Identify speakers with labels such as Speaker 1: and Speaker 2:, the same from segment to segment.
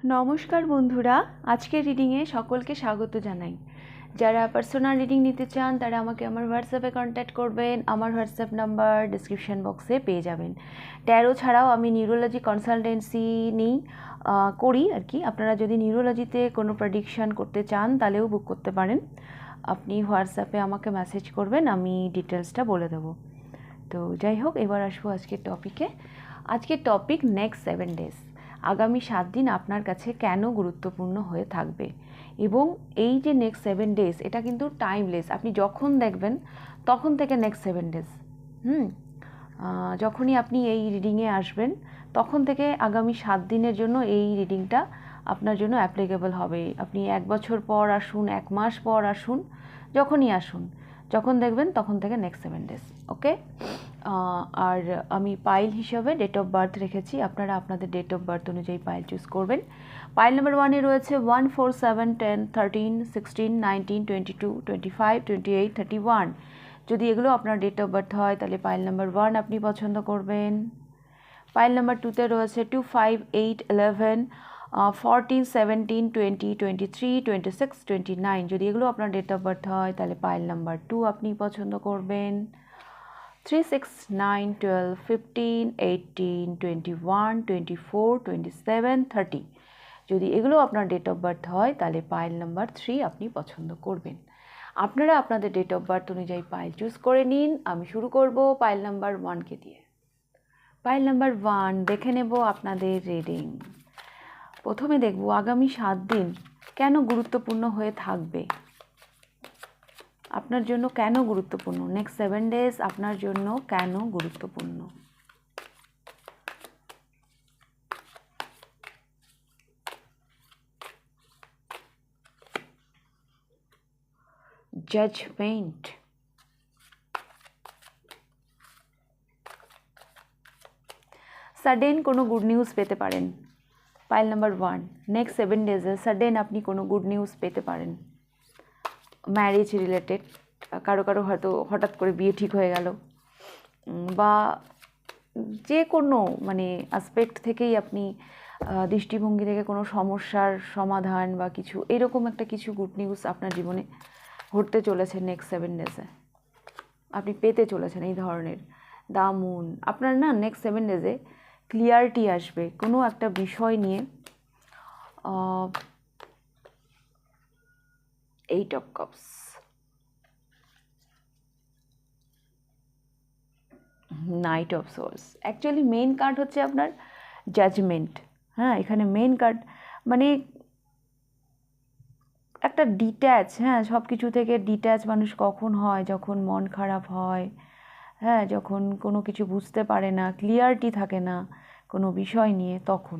Speaker 1: নমস্কার বন্ধুরা, আজকের রিডিংয়ে সকলকে স্বাগত জানাই। যারা পার্সোনাল রিডিং নিতে চান তারা আমাকে আমার হোয়াটসঅ্যাপে কন্ট্যাক্ট করবেন। আমার হোয়াটসঅ্যাপ নাম্বার ডিসক্রিপশন বক্সে পেয়ে যাবেন। ট্যারো ছাড়াও আমি নিউরোলজি কনসালটেন্সি করি আর কি। আপনারা যদি নিউরোলজিতে কোনো প্রেডিকশন করতে চান তাহলেও বুক করতে পারেন। আপনি হোয়াটসঅ্যাপে আমাকে মেসেজ করবেন, আমি ডিটেলসটা বলে দেবো। তো যাই হোক, এবার আসবো আজকের টপিকে। আজকের টপিক নেক্সট 7 ডেজ। আগামী 7 দিন আপনার কাছে কেন গুরুত্বপূর্ণ হয়ে থাকবে, এবং এই যে নেক্সট 7 ডেজ এটা কিন্তু টাইমলেস। আপনি যখন দেখবেন তখন থেকে নেক্সট 7 ডেজ যখনই আপনি এই রিডিংয়ে আসবেন তখন থেকে আগামী 7 দিনের জন্য এই রিডিংটা আপনার জন্য অ্যাপ্লিকেবল হবে। আপনি 1 বছর পর আসুন, 1 মাস পর আসুন, যখনই আসুন, যখন দেখবেন তখন থেকে নেক্সট 7 ডেজ। ওকে। আর আমি পাইল হিসাবে ডেট অফ বার্থ রেখেছি, আপনারা আপনাদের ডেট অফ বার্থ অনুযায়ী পাইল চুজ করবেন। পাইল নাম্বার 1-এ রয়েছে 1, 4, 7, 10, 13, 16, 19, 22, 25, 28, 31। যদি এগুলো আপনার ডেট অফ বার্থ হয় তাহলে পাইল নাম্বার 1 আপনি পছন্দ করবেন। পাইল নাম্বার 2-তে রয়েছে 2, 5, 8, 11, 14, 17, 20, 23, 26, 29। যদি এগুলো আপনার ডেট অফ বার্থ হয় তাহলে পাইল নাম্বার 2 আপনি পছন্দ করবেন। 3, 6, 9, 12, 15, 18, 21, 24, 27, 30। যদি এগুলো আপনার ডেট অফ বার্থ হয় তাহলে পাইল নাম্বার 3 আপনি পছন্দ করবেন। আপনারা আপনাদের ডেট অফ বার্থ অনুযায়ী পাইল চুজ করে নিন। আমি শুরু করব পাইল নাম্বার 1-কে দিয়ে। পাইল নাম্বার 1 দেখে নেব আপনাদের রিডিং। প্রথমে দেখব আগামী 7 দিন কেন গুরুত্বপূর্ণ হয়ে থাকবে, আপনার জন্য কেন গুরুত্বপূর্ণ, নেক্সট 7 ডেজ আপনার জন্য কেন গুরুত্বপূর্ণ। জাজমেন্ট, সাডেন কোনো গুড নিউজ পেতে পারেন। পাইল নাম্বার 1, নেক্সট 7 ডেজে সাডেন আপনি কোনো গুড নিউজ পেতে পারেন। ম্যারেজ রিলেটেড, কারো হয়তো হঠাৎ করে বিয়ে ঠিক হয়ে গেল, বা যে কোনো মানে অ্যাসপেক্ট থেকেই আপনি দৃষ্টিভঙ্গি থেকে কোনো সমস্যার সমাধান বা কিছু এরকম একটা কিছু গুড নিউজ আপনার জীবনে ঘটতে চলেছে নেক্সট 7 ডেজে, আপনি পেতে চলেছেন এই ধরনের। দা মুন, আপনার না নেক্সট 7 ডেজে ক্লিয়ারিটি আসবে কোনো একটা বিষয় নিয়ে। 8 of cups, knight of swords. Actually main card হচ্ছে আপনার জাজমেন্ট। হ্যাঁ, এখানে মেন কার্ড মানে একটা ডিট্যাচ, হ্যাঁ, সব কিছু থেকে ডিট্যাচ মানুষ কখন হয়, যখন মন খারাপ হয়, হ্যাঁ, যখন কোনো কিছু বুঝতে পারে না, ক্লিয়ারিটি থাকে না কোনো বিষয় নিয়ে, তখন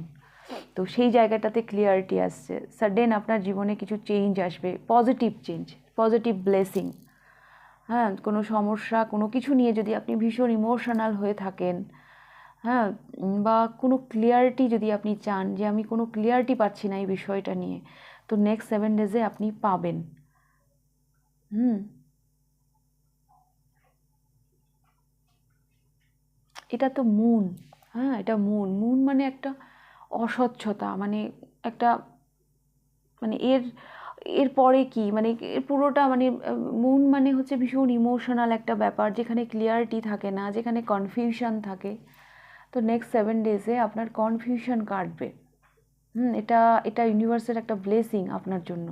Speaker 1: তো সেই জায়গাটাতে ক্লিয়ারিটি আসছে। সাডেন আপনার জীবনে কিছু চেঞ্জ আসবে, পজিটিভ চেঞ্জ, পজিটিভ ব্লেসিং। হ্যাঁ, কোনো সমস্যা কোনো কিছু নিয়ে যদি আপনি ভীষণ ইমোশনাল হয়ে থাকেন, হ্যাঁ, বা কোনো ক্লিয়ারিটি যদি আপনি চান যে আমি কোনো ক্লিয়ারিটি পাচ্ছি না এই বিষয়টা নিয়ে, তো নেক্সট 7 ডেজে আপনি পাবেন। এটা তো মুন, হ্যাঁ, এটা মুন। মুন মানে একটা অস্বচ্ছতা, মানে একটা মানে এর পরে কি, মানে এর পুরোটা মানে মুন মানে হচ্ছে ভীষণ ইমোশনাল একটা ব্যাপার, যেখানে ক্লিয়ারিটি থাকে না, যেখানে কনফিউশন থাকে। তো নেক্সট 7 ডেজে আপনার কনফিউশন কাটবে। এটা এটা ইউনিভার্সের একটা ব্লেসিং আপনার জন্য,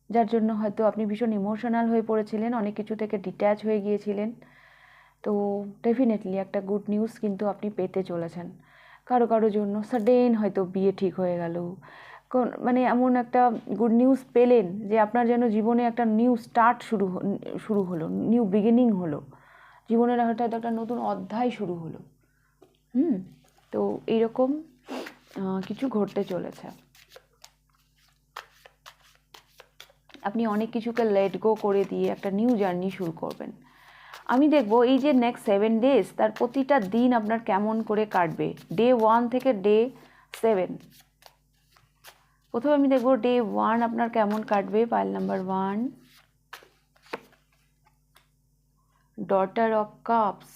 Speaker 1: যার জন্য হয়তো আপনি ভীষণ ইমোশনাল হয়ে পড়েছিলেন, অনেক কিছু থেকে ডিট্যাচ হয়ে গিয়েছিলেন। তো ডেফিনেটলি একটা গুড নিউজ কিন্তু আপনি পেতে চলেছেন। কারো জন্য সাডেন হয়তো বিয়ে ঠিক হয়ে গেল, মানে এমন একটা গুড নিউজ পেলেন যে আপনার যেন জীবনে একটা নিউ স্টার্ট শুরু হলো, নিউ বিগিনিং হলো, জীবনের হয়তো একটা নতুন অধ্যায় শুরু হলো। তো এইরকম কিছু ঘটতে চলেছে। আপনি অনেক কিছুকে লেট গো করে দিয়ে একটা নিউ জার্নি শুরু করবেন। আমি দেখব এই যে নেক্সট 7 ডেজ তার প্রতিটা দিন আপনার কেমন করে কাটবে, ডে 1 থেকে ডে 7। প্রথমে আমি দেখব ডে 1 আপনার কেমন কাটবে। Pile number 1, daughter of cups.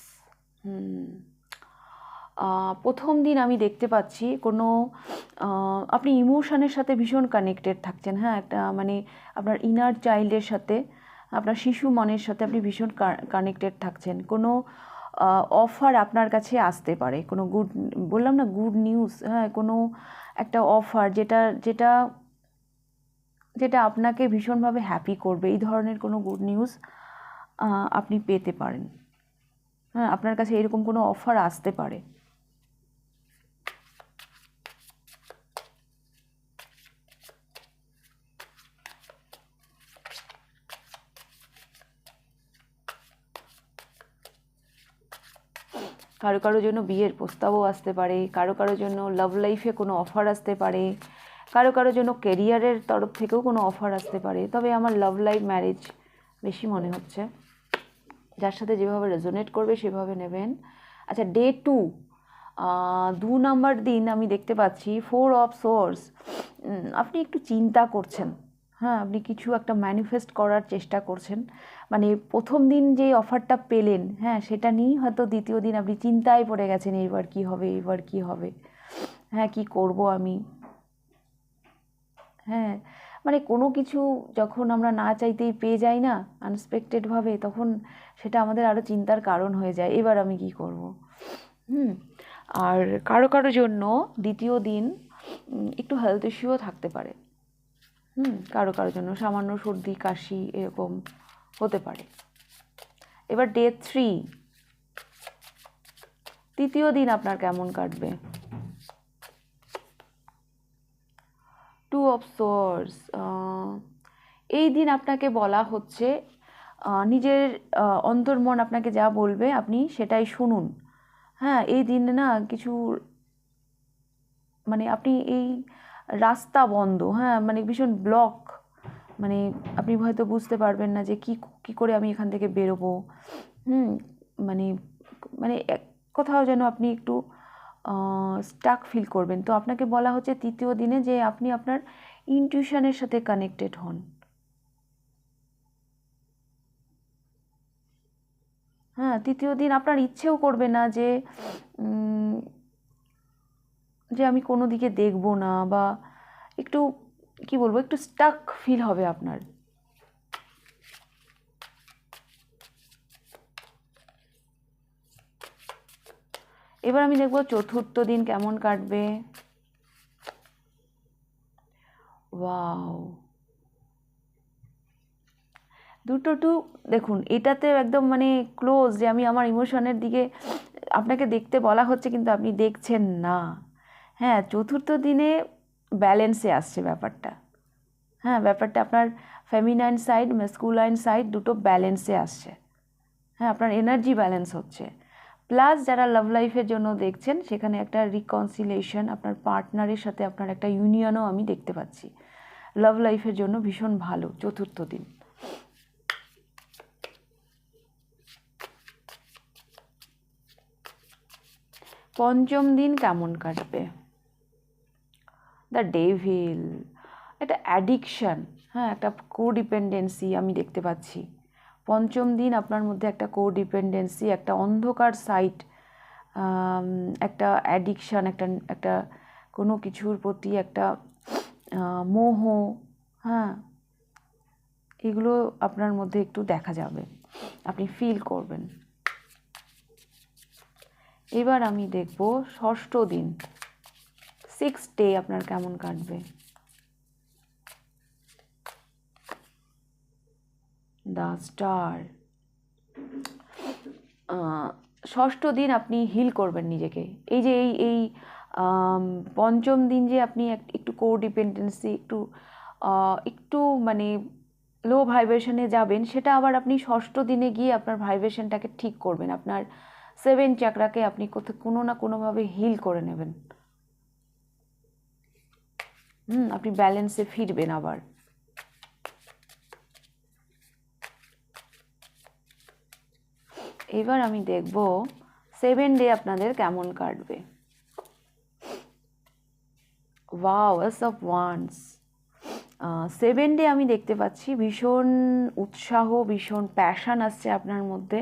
Speaker 1: প্রথম দিন আমি দেখতে পাচ্ছি কোনো আপনি ইমোশনের সাথে ভীষণ কানেক্টেড থাকছেন, হ্যাঁ, একটা মানে আপনার ইনার চাইল্ডের সাথে, আপনার শিশু মনের সাথে আপনি ভীষণ কানেক্টেড থাকছেন। কোনো অফার আপনার কাছে আসতে পারে, কোনো গুড, বললাম না গুড নিউজ, হ্যাঁ, কোনো একটা অফার যেটা যেটা যেটা আপনাকে ভীষণভাবে হ্যাপি করবে, এই ধরনের কোনো গুড নিউজ আপনি পেতে পারেন। হ্যাঁ, আপনার কাছে এরকম কোনো অফার আসতে পারে। কারো কারো জন্য বিয়ের প্রস্তাবও আসতে পারে, কারো কারো জন্য লাভ লাইফে কোনো অফার আসতে পারে, কারো কারো জন্য কেরিয়ারের তরফ থেকেও কোনো অফার আসতে পারে। তবে আমার লাভ লাইফ ম্যারেজ বেশি মনে হচ্ছে, যার সাথে যেভাবে রেজোনেট করবে সেভাবে নেবেন। আচ্ছা, ডে 2, 2 নম্বর দিন আমি দেখতে পাচ্ছি 4 অফ সোর্স। আপনি একটু চিন্তা করছেন, হ্যাঁ, আপনি কিছু একটা ম্যানিফেস্ট করার চেষ্টা করছেন। মানে প্রথম দিন যে অফারটা পেলেন, হ্যাঁ, সেটা নিয়েই হয়তো দ্বিতীয় দিন আপনি চিন্তায় পড়ে গেছেন, এইবার কি হবে, এইবার কি হবে, হ্যাঁ, কি করব আমি। হ্যাঁ, মানে কোনো কিছু যখন আমরা না চাইতেই পেয়ে যাই না আনএক্সপেক্টেডভাবে, তখন সেটা আমাদের আরও চিন্তার কারণ হয়ে যায়, এবার আমি কি করব। আর কারো কারো জন্য দ্বিতীয় দিন একটু হেলথ ইস্যুও থাকতে পারে। কারো কারো জন্য সামান্য সর্দি কাশি এরকম হতে পারে। এবার ডে 3, তৃতীয় দিন আপনার কেমন কাটবে? 2 অফ সোর্স। এই দিন আপনাকে বলা হচ্ছে নিজের অন্তর্মন আপনাকে যা বলবে আপনি সেটাই শুনুন। হ্যাঁ, এই দিনে না কিছু মানে আপনি এই রাস্তা বন্ধ, হ্যাঁ, মানে ভীষণ ব্লক, মানে আপনি হয়তো বুঝতে পারবেন না যে কি করে আমি এখান থেকে বেরোবো। মানে মানে কোথাও যেন আপনি একটু স্টাক ফিল করবেন। তো আপনাকে বলা হচ্ছে তৃতীয় দিনে যে আপনি আপনার ইনটিউশনের সাথে কানেক্টেড হন। হ্যাঁ, তৃতীয় দিন আপনার ইচ্ছেও করবে না যে যে আমি কোনো দিকে দেখবো না, বা একটু কি বলবো, একটু স্টাক ফিল হবে আপনার। এবার আমি দেখবো চতুর্থ দিন কেমন কাটবে। ওয়াও, দুটো টু, দেখুন এটাতে একদম মানে ক্লোজ, যে আমি আমার ইমোশনের দিকে আপনাকে দেখতে বলা হচ্ছে কিন্তু আপনি দেখছেন না। হ্যাঁ, চতুর্থ দিনে ব্যালেন্সে আসছে ব্যাপারটা। হ্যাঁ, ব্যাপারটা আপনার ফেমিনাইন সাইড ম্যাসকুলাইন সাইড দুটো ব্যালেন্সে আসছে। হ্যাঁ, আপনার এনার্জি ব্যালেন্স হচ্ছে। প্লাস যারা লাভ লাইফের জন্য দেখছেন সেখানে একটা রিকনসিলিয়েশন, আপনার পার্টনারের সাথে আপনার একটা ইউনিয়নও আমি দেখতে পাচ্ছি। লাভ লাইফের জন্য ভীষণ ভালো চতুর্থ দিন। পঞ্চম দিন কেমন কাটবে? দ্য ডেভিল, একটা অ্যাডিকশান, হ্যাঁ, একটা কোডিপেন্ডেন্সি আমি দেখতে পাচ্ছি। পঞ্চম দিন আপনার মধ্যে একটা কোডিপেন্ডেন্সি, একটা অন্ধকার সাইট, একটা অ্যাডিকশান, একটা একটা কোনো কিছুর প্রতি একটা মোহ, হ্যাঁ, এগুলো আপনার মধ্যে একটু দেখা যাবে, আপনি ফিল করবেন। এবার আমি দেখব ষষ্ঠ দিন, 6th ডে আপনার কেমন কাটবে। The star. ষষ্ঠ দিন আপনি হিল করবেন নিজেকে। এই যে এই পঞ্চম দিন যে আপনি একটু কোডিপেন্ডেন্সি, একটু একটু মানে লো ভাইব্রেশনে যাবেন, সেটা আবার আপনি ষষ্ঠ দিনে গিয়ে আপনার ভাইব্রেশনটাকে ঠিক করবেন, আপনার 7 চাকরাকে আপনি কোনো না কোনোভাবে হিল করে নেবেন। আপনি ব্যালেন্সে ফিরবেন আবার। এবার আমি দেখব 7 ডে আপনাদের কেমন কাটবে। Wow, S of wands. 7 day আমি দেখতে পাচ্ছি ভীষণ উৎসাহ, ভীষণ প্যাশন আসছে আপনার মধ্যে।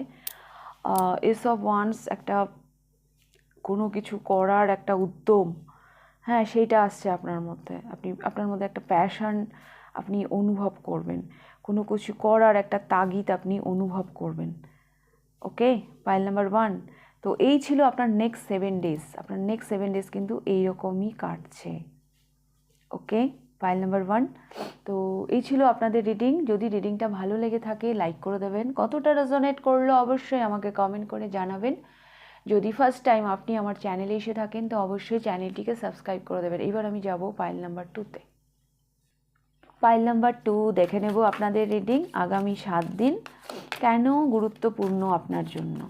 Speaker 1: এস অফ ওয়ান্স একটা কোনো কিছু করার একটা উদ্যম, হ্যাঁ সেইটা আসছে আপনার মধ্যে। আপনার মধ্যে একটা প্যাশন আপনি অনুভব করবেন, কোনো কিছু করার একটা তাগিদ আপনি অনুভব করবেন। ওকে, পাইল নাম্বার 1। তো এই ছিল আপনার নেক্সট 7 ডেজ। আপনার নেক্সট 7 ডেজ কিন্তু এইরকমই কাটছে। ওকে, পাইল নাম্বার 1। তো এই ছিল আপনাদের রিডিং। যদি রিডিংটা ভালো লেগে থাকে লাইক করে দেবেন, কতটা রেজোনেট করলো অবশ্যই আমাকে কমেন্ট করে জানাবেন। যদি ফার্স্ট টাইম আপনি আমার চ্যানেলে এসে থাকেন তো অবশ্যই চ্যানেলটিকে সাবস্ক্রাইব করে দেবেন। এবার আমি যাব পাইল নাম্বার 2তে। পাইল নাম্বার 2 দেখে নেব আপনাদের রিডিং আগামী 7 দিন কেন গুরুত্বপূর্ণ আপনার জন্য।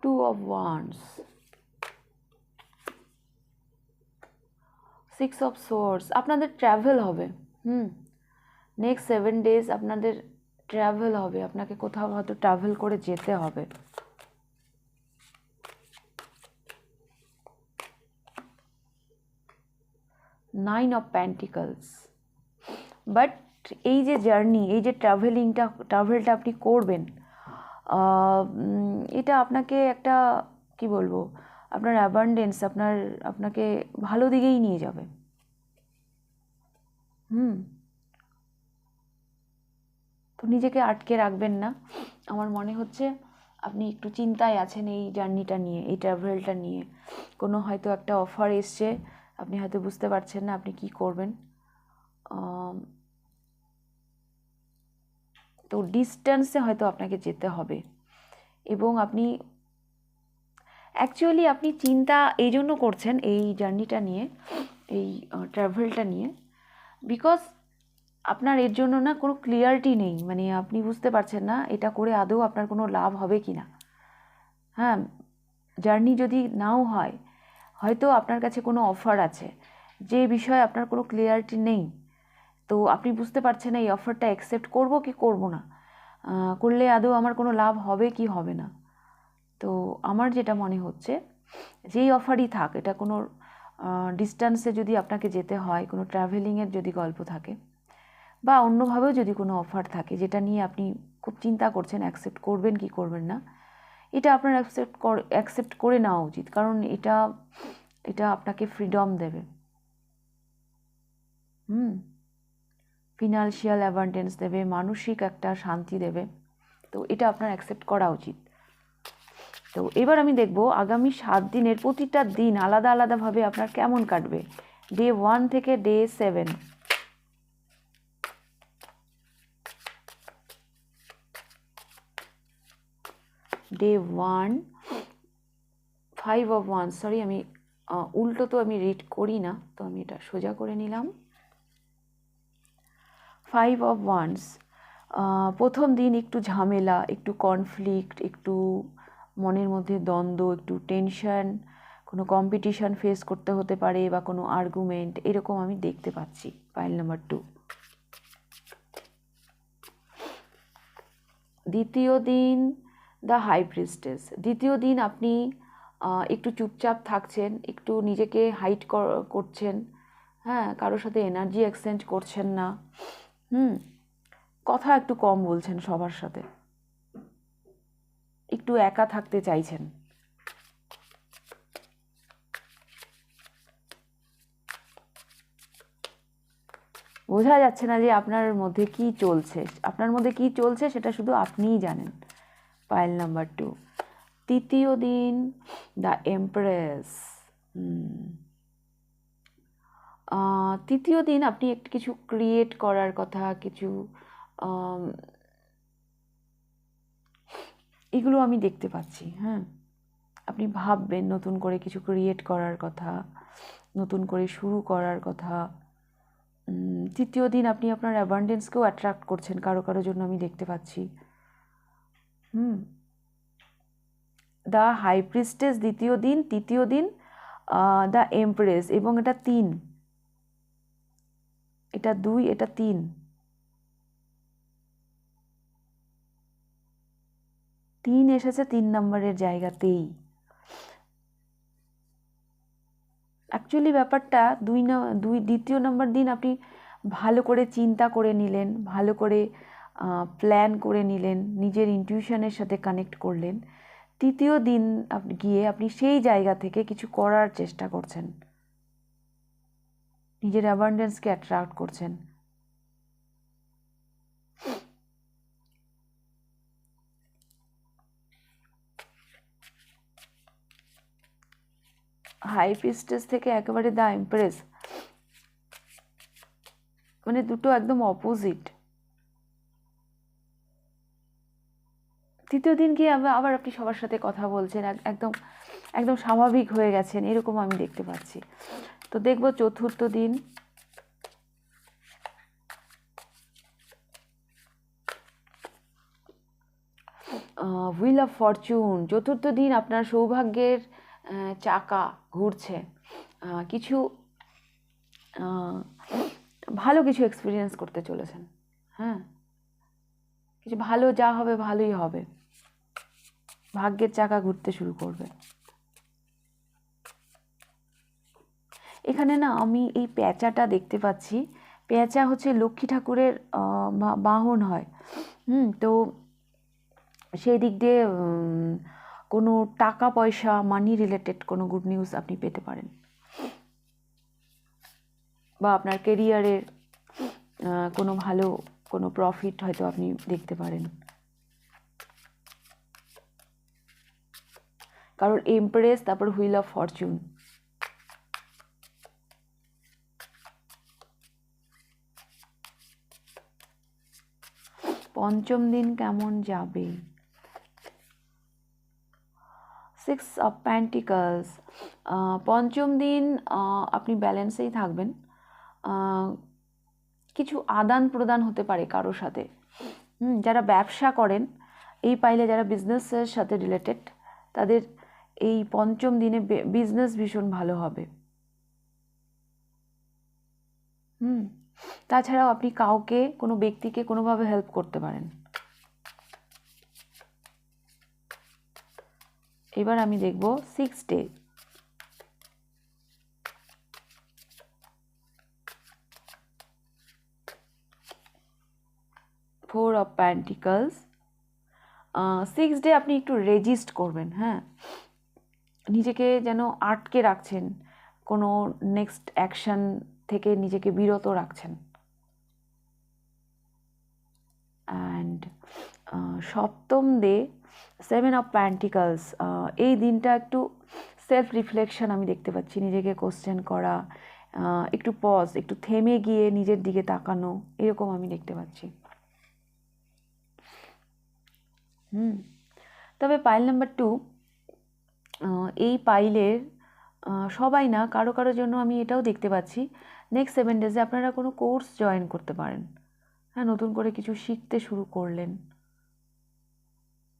Speaker 1: Two of Wands, Six of Swords, আপনাদের ট্রাভেল হবে। নেক্সট 7 ডেজ আপনাদের ট্রাভেল হবে, আপনাকে কোথাও হয়তো ট্রাভেল করে যেতে হবে। নাইন অফ প্যান্টিকলস, বাট এই যে জার্নি, এই যে ট্রাভেলটা আপনি করবেন, এটা আপনাকে একটা কি বলবো, আপনার অ্যাবান্ডেন্স, আপনাকে ভালো দিকেই নিয়ে যাবে। তো নিজেকে আটকে রাখবেন না। আমার মনে হচ্ছে আপনি একটু চিন্তায় আছেন এই জার্নিটা নিয়ে, এই ট্রাভেলটা নিয়ে। কোনো হয়তো একটা অফার এসছে, আপনি হয়তো বুঝতে পারছেন না আপনি কি করবেন। তো ডিস্টেন্সে হয়তো আপনাকে যেতে হবে, এবং অ্যাকচুয়ালি আপনি চিন্তা এই জন্য করছেন এই জার্নিটা নিয়ে, এই ট্রাভেলটা নিয়ে, বিকজ আপনার এর জন্য না কোনো ক্লিয়ারিটি নেই। মানে আপনি বুঝতে পারছেন না এটা করে আদৌ আপনার কোনো লাভ হবে কি না। হ্যাঁ, জার্নি যদি নাও হয়, হয়তো আপনার কাছে কোনো অফার আছে যে বিষয়ে আপনার কোনো ক্লিয়ারিটি নেই। তো আপনি বুঝতে পারছেন না এই অফারটা অ্যাকসেপ্ট করব কি করব না, করলে আদৌ আমার কোনো লাভ হবে কি হবে না। তো আমার যেটা মনে হচ্ছে, যেই অফারই থাক, এটা কোনো ডিস্টেন্সে যদি আপনাকে যেতে হয়, কোনো ট্রাভেলিংয়ের যদি গল্প থাকে, বা অন্যভাবেও যদি কোনো অফার থাকে যেটা নিয়ে আপনি খুব চিন্তা করছেন অ্যাকসেপ্ট করবেন কি করবেন না, এটা আপনার অ্যাকসেপ্ট করে নেওয়া উচিত। কারণ এটা আপনাকে ফ্রিডম দেবে, ফিনান্সিয়াল অ্যাবান্ডেন্স দেবে, মানসিক একটা শান্তি দেবে। তো এটা আপনার অ্যাকসেপ্ট করা উচিত। তো এবার আমি দেখব আগামী 7 দিনের প্রতিটা দিন আলাদা আলাদাভাবে আপনার কেমন কাটবে, ডে 1 থেকে day 7। Day 1, 5 of Wands, sorry আমি উল্টো তো আমি রিড করি না, তো আমি এটা সোজা করে নিলাম। 5 of Wands, প্রথম দিন একটু ঝামেলা, একটু কনফ্লিক্ট, একটু মনের মধ্যে দ্বন্দ্ব, একটু টেনশন, কোনো কম্পিটিশন ফেস করতে হতে পারে বা কোনো আর্গুমেন্ট, এরকম আমি দেখতে পাচ্ছি। Pile number 2। দ্বিতীয় দিন দ্য হাই প্রিস্টেস, দ্বিতীয় দিন আপনি একটু চুপচাপ থাকছেন, একটু নিজেকে হাইড করছেন, হ্যাঁ, কারোর সাথে এনার্জি এক্সচেঞ্জ করছেন না, কথা একটু কম বলছেন সবার সাথে, একটু একা থাকতে চাইছেন। বোঝা যাচ্ছে না যে আপনার মধ্যে কি চলছে, সেটা শুধু আপনিই জানেন। Pile number 2। তৃতীয় দিন দ্য এমপ্রেস, তৃতীয় দিন আপনি কিছু ক্রিয়েট করার কথা, কিছু এগুলো আমি দেখতে পাচ্ছি। হ্যাঁ, আপনি ভাববেন নতুন করে কিছু ক্রিয়েট করার কথা, নতুন করে শুরু করার কথা। তৃতীয় দিন আপনি আপনার অ্যাবান্ডেন্সকেও অ্যাট্রাক্ট করছেন কারো জন্য, আমি দেখতে পাচ্ছি। দ্য হাই প্রিস্টেস দ্বিতীয় দিন, তৃতীয় দিন দ্য এমপ্রেস, এবং এটা 3, এটা 2, এটা 3। তিন এসেছে 3 নম্বরের জায়গাতেই। অ্যাকচুয়ালি ব্যাপারটা দ্বিতীয় নম্বর দিন আপনি ভালো করে চিন্তা করে নিলেন, ভালো করে প্ল্যান করে নিলেন, নিজের ইনটিউশনের সাথে কানেক্ট করলেন। তৃতীয় দিন গিয়ে আপনি সেই জায়গা থেকে কিছু করার চেষ্টা করছেন, নিজের অ্যাবান্ডেন্সকে অ্যাট্রাক্ট করছেন। হাই প্রিস্টেস থেকে একেবারে দ্য এমপ্রেস, মানে দুটো একদম অপোজিট। তৃতীয় দিন গিয়ে আবার আপনি সবার সাথে কথা বলছেন, একদম একদম স্বাভাবিক হয়ে গেছেন, এরকম আমি দেখতে পাচ্ছি। তো দেখব চতুর্থ দিন, হুইল অফ ফরচুন। চতুর্থ দিন আপনার সৌভাগ্যের চাকা ঘুরছে, কিছু ভালো কিছু এক্সপিরিয়েন্স করতে চলেছেন। হ্যাঁ, কিছু ভালো, যা হবে ভালোই হবে, ভাগ্যের চাকা ঘুরতে শুরু করবে। এখানে না আমি এই পেঁচাটা দেখতে পাচ্ছি। পেঁচা হচ্ছে লক্ষ্মী ঠাকুরের বাহন হয়। তো সেই দিক দিয়ে কোনো টাকা পয়সা, মানি রিলেটেড কোনো গুড নিউজ আপনি পেতে পারেন, বা আপনার কেরিয়ারের কোনো ভালো কোনো প্রফিট হয়তো আপনি দেখতে পারেন। কারণ এমপ্রেস, তারপর হুইল অফ ফরচুন। পঞ্চম দিন কেমন যাবে? 6 অফ পেন্টিকলস। পঞ্চম দিন আপনি ব্যালেন্সেই থাকবেন। কিছু আদান প্রদান হতে পারে কারোর সাথে। যারা ব্যবসা করেন এই পাইলে, যারা বিজনেসের সাথে রিলেটেড, তাদের এই পঞ্চম দিনে বিজনেস ভীষণ ভালো হবে। তাছাড়াও আপনি কাউকে, কোনো ব্যক্তিকে কোনোভাবে হেল্প করতে পারেন। এবার আমি দেখব 6 ডে। 4 of pentacles. 6 ডে আপনি একটু রেজিস্ট করবেন। হ্যাঁ, নিজেকে যেন আটকে রাখছেন, কোনো নেক্সট অ্যাকশন থেকে নিজেকে বিরত রাখছেন। অ্যান্ড সপ্তম ডে 7 অফ পেন্টিকলস। এই দিনটা একটু সেলফ রিফ্লেকশন আমি দেখতে পাচ্ছি, নিজেকে কোশ্চেন করা, একটু পজ, একটু থেমে গিয়ে নিজের দিকে তাকানো, এরকম আমি দেখতে পাচ্ছি। তবে পাইল নাম্বার 2, এই পাইলের সবাই না, কারো কারোর জন্য আমি এটাও দেখতে পাচ্ছি, নেক্সট 7 ডেজে আপনারা কোনো কোর্স জয়েন করতে পারেন। হ্যাঁ, নতুন করে কিছু শিখতে শুরু করলেন,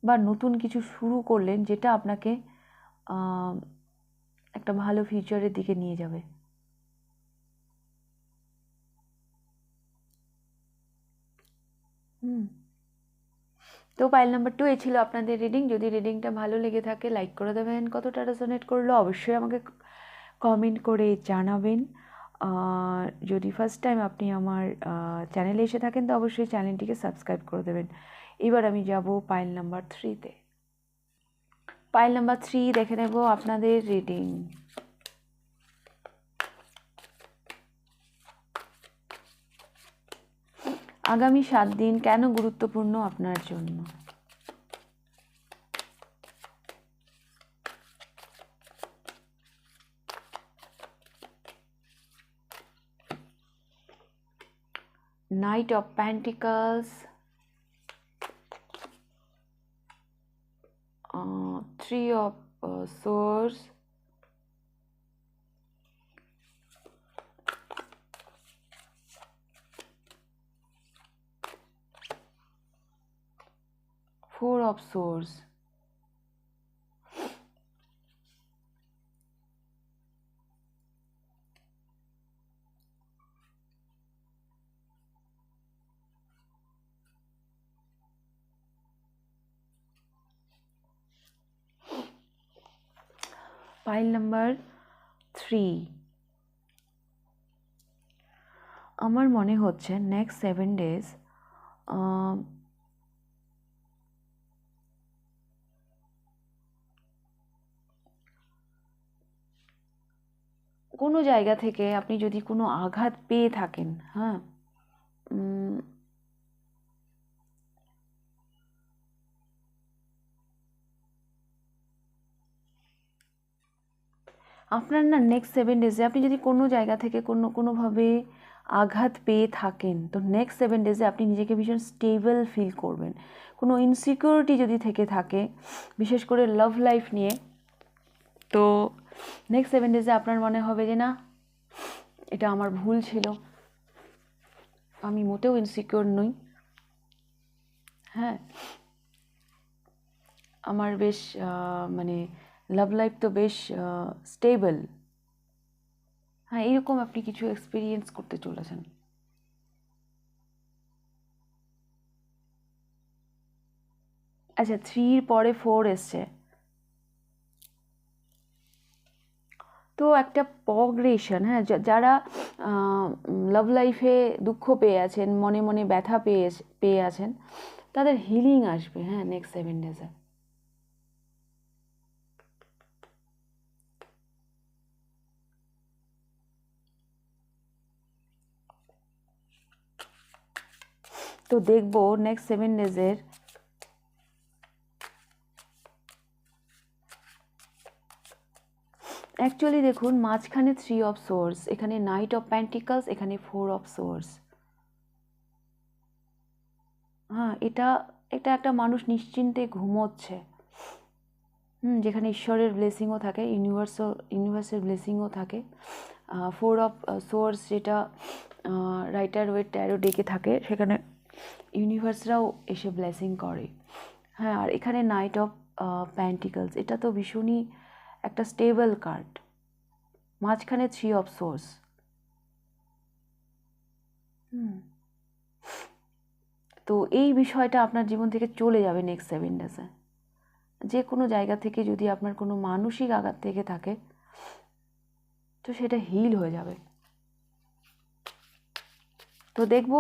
Speaker 1: বা নতুন কিছু শুরু করলেন যেটা আপনাকে একটা ভালো ফিউচারের দিকে নিয়ে যাবে। তো পাইল নাম্বার 2 এই ছিল আপনাদের রিডিং। যদি রিডিংটা ভালো লেগে থাকে লাইক করে দেবেন, কতটা রেজোনেট করলো অবশ্যই আমাকে কমেন্ট করে জানাবেন। যদি ফার্স্ট টাইম আপনি আমার চ্যানেলে এসে থাকেন তো অবশ্যই চ্যানেলটিকে সাবস্ক্রাইব করে দেবেন। এবার আমি যাব পাইল নাম্বার 3-তে। পাইল নাম্বার 3 দেখে নেব আপনাদের রিডিং। আগামী 7 দিন কেন গুরুত্বপূর্ণ আপনার জন্য? Knight of Pentacles, 3 of Swords, Four of Swords, pile number 3, আমার মনে হচ্ছে নেক্সট 7 days কোনো জায়গা থেকে আপনি যদি কোনো আঘাত পেয়ে থাকেন, হ্যাঁ, আপনার না নেক্সট 7 days আপনি যদি কোনো জায়গা থেকে কোনোভাবে আঘাত পেয়ে থাকেন, তো নেক্সট 7 days আপনি নিজেকে ভীষণ স্টেবল ফিল করবেন। কোনো ইনসিকিউরিটি যদি থেকে থাকে, বিশেষ করে লাভ লাইফ নিয়ে, তো নেক্সট 7 days আপনার মনে হবে যে না, এটা আমার ভুল ছিল, আমি মোটেও ইনসিকিউর নই, হ্যাঁ, আমার বেশ মানে লাভ লাইফ তো বেশ স্টেবল, হ্যাঁ, এইরকম আপনি কিছু এক্সপিরিয়েন্স করতে চলেছেন। আচ্ছা, 3 পরে 4 এসছে, তো একটা প্রগ্রেশন, হ্যাঁ, যারা লাভ লাইফে দুঃখ পেয়ে আছেন, মনে মনে ব্যথা পেয়ে আছেন, তাদের হিলিং আসবে, হ্যাঁ, নেক্সট 7 days-এ। তো দেখবো নেক্সট 7 days-এর অ্যাকচুয়ালি দেখুন, মাঝখানে 3 of Swords, এখানে Knight of Pentacles, এখানে 4 of Swords। হ্যাঁ, এটা এটা একটা মানুষ নিশ্চিন্তে ঘুমোচ্ছে, যেখানে ঈশ্বরের ব্লেসিংও থাকে, ইউনিভার্সের ব্লেসিংও থাকে। 4 of Swords যেটা রাইটার ওয়েট ট্যারো ডেকে থাকে, সেখানে ইউনিভার্সরাও এসে ব্লেসিং করে, হ্যাঁ। আর এখানে নাইট অফ প্যান্টিকলস, এটা তো ভীষণই একটা স্টেবল কার্ড। মাঝখানে 3 of Swords। তো এই বিষয়টা আপনার জীবন থেকে চলে যাবে নেক্সট 7 days-এ। যে কোনো জায়গা থেকে যদি আপনার কোনো মানসিক আঘাত থেকে থাকে, তো সেটা হিল হয়ে যাবে। তো দেখব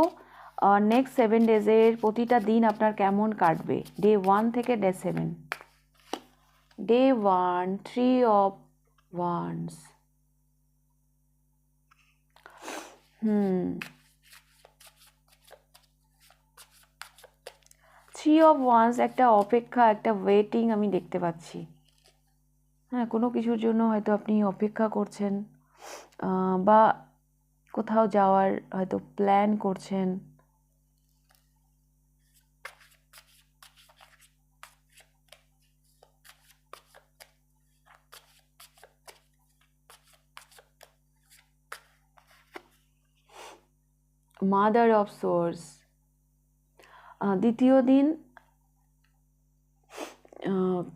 Speaker 1: নেক্সট 7 days-এর প্রতিটা দিন আপনার কেমন কাটবে, ডে 1 থেকে day 7। Day 1, 3 of Wands, 3 of Wands, একটা অপেক্ষা, একটা ওয়েটিং আমি দেখতে পাচ্ছি, হ্যাঁ। কোনো কিছুর জন্য হয়তো আপনি অপেক্ষা করছেন, বা কোথাও যাওয়ার হয়তো প্ল্যান করছেন। মাদার অফ সোর্স, দ্বিতীয় দিন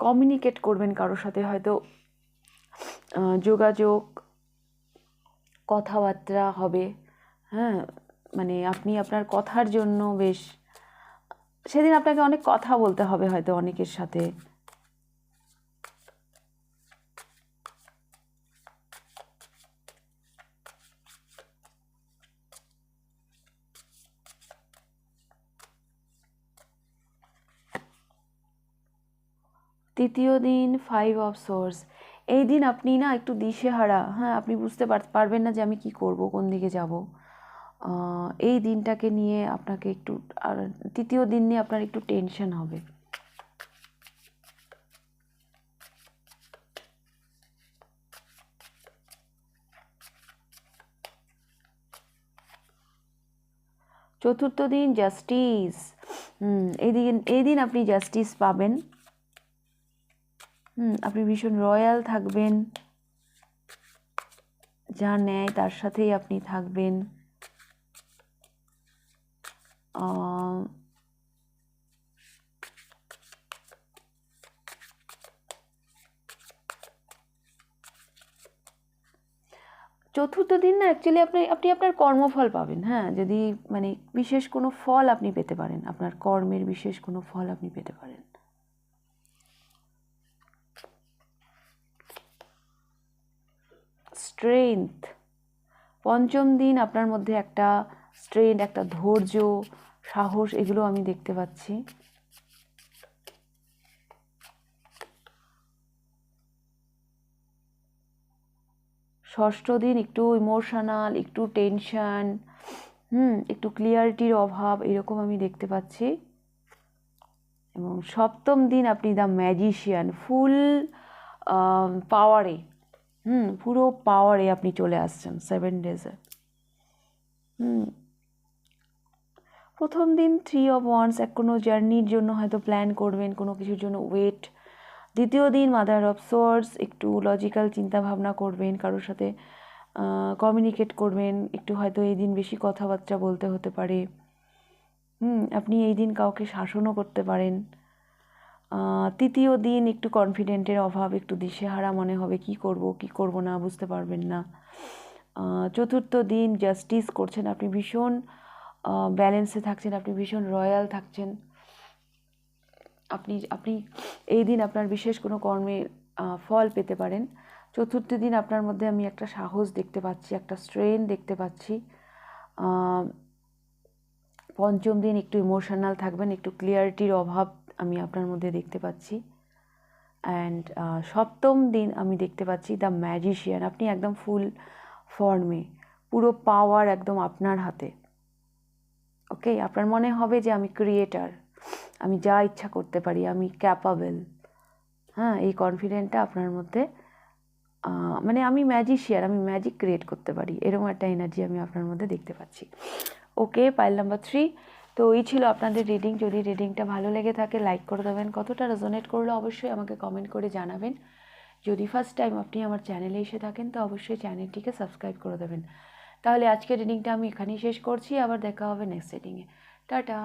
Speaker 1: কমিউনিকেট করবেন কারোর সাথে, হয়তো যোগাযোগ, কথাবার্তা হবে, হ্যাঁ। মানে আপনি আপনার কথার জন্য বেশ, সেদিন আপনাকে অনেক কথা বলতে হবে হয়তো অনেকের সাথে। তৃতীয় দিন 5 of Swords, এই দিন আপনি না একটু দিশেহারা, হ্যাঁ, আপনি বুঝতে পারবেন না যে আমি কি করব, কোন দিকে যাব। এই দিনটাকে নিয়ে আপনাকে একটু, আর তৃতীয় দিন নিয়ে আপনার একটু টেনশন হবে। চতুর্থ দিন জাস্টিস, এই দিন আপনি জাস্টিস পাবেন, আপনি ভীষণ রয়্যাল থাকবেন, যা ন্যায় তার সাথেই আপনি থাকবেন। চতুর্থ দিন না অ্যাকচুয়ালি আপনি আপনার কর্মফল পাবেন, হ্যাঁ, যদি মানে বিশেষ কোনো ফল আপনি পেতে পারেন, আপনার কর্মের বিশেষ কোনো ফল আপনি পেতে পারেন। স্ট্রেংথ, পঞ্চম দিন আপনার মধ্যে একটা স্ট্রেন্থ, একটা ধৈর্য, সাহস, এগুলো আমি দেখতে পাচ্ছি। ষষ্ঠ দিন একটু ইমোশনাল, একটু টেনশন, একটু ক্লিয়ারিটির অভাব, এরকম আমি দেখতে পাচ্ছি। এবং সপ্তম দিন আপনি দ্য ম্যাজিশিয়ান, ফুল পাওয়ারে, পুরো পাওয়ারে আপনি চলে আসছেন 7 ডেজে। প্রথম দিন 3 অফ ওয়ান্ডস, কোনো জার্নির জন্য হয়তো প্ল্যান করবেন, কোনো কিছুর জন্য ওয়েট। দ্বিতীয় দিন মাদার অফ সোয়ার্ডস, একটু লজিক্যাল চিন্তাভাবনা করবেন, কারোর সাথে কমিউনিকেট করবেন, একটু হয়তো এই দিন বেশি কথাবার্তা বলতে হতে পারে। আপনি এই দিন কাউকে শাসনও করতে পারেন। তৃতীয় দিন একটু কনফিডেন্টের অভাব, একটু দিশেহারা মনে হবে, কি করব না বুঝতে পারবেন না। চতুর্থ দিন জাস্টিস করছেন, আপনি ভীষণ ব্যালেন্সে থাকছেন, আপনি ভীষণ রয়্যাল থাকছেন। আপনি এই দিন আপনার বিশেষ কোনো কর্মের ফল পেতে পারেন। চতুর্থ দিন আপনার মধ্যে আমি একটা সাহস দেখতে পাচ্ছি, একটা স্ট্রেন্থ দেখতে পাচ্ছি। পঞ্চম দিন একটু ইমোশনাল থাকবেন, একটু ক্লিয়ারিটির অভাব আমি আপনার মধ্যে দেখতে পাচ্ছি। অ্যান্ড সপ্তম দিন আমি দেখতে পাচ্ছি দ্য ম্যাজিশিয়ান, আপনি একদম ফুল ফর্মে, পুরো পাওয়ার একদম আপনার হাতে। ওকে, আপনার মনে হবে যে আমি ক্রিয়েটার, আমি যা ইচ্ছা করতে পারি, আমি ক্যাপাবেল। এই কনফিডেন্টটা আপনার মধ্যে, মানে আমি ম্যাজিশিয়ান, আমি ম্যাজিক ক্রিয়েট করতে পারি, এরকম একটা এনার্জি আমি আপনার মধ্যে দেখতে পাচ্ছি। ওকে, পাইল নাম্বার 3। তো এই ছিল আপনাদের রিডিং। যদি রিডিংটা ভালো লেগে থাকে লাইক করে দেবেন, কতটা রেজোনেট করলে অবশ্যই আমাকে কমেন্ট করে জানাবেন। যদি ফার্স্ট টাইম আপনি আমার চ্যানেলে এসে থাকেন তো অবশ্যই চ্যানেলটিকে সাবস্ক্রাইব করে দেবেন। তাহলে আজকের রিডিংটা আমি এখানেই শেষ করছি, আবার দেখা হবে নেক্সট রিডিংয়ে। টাটা।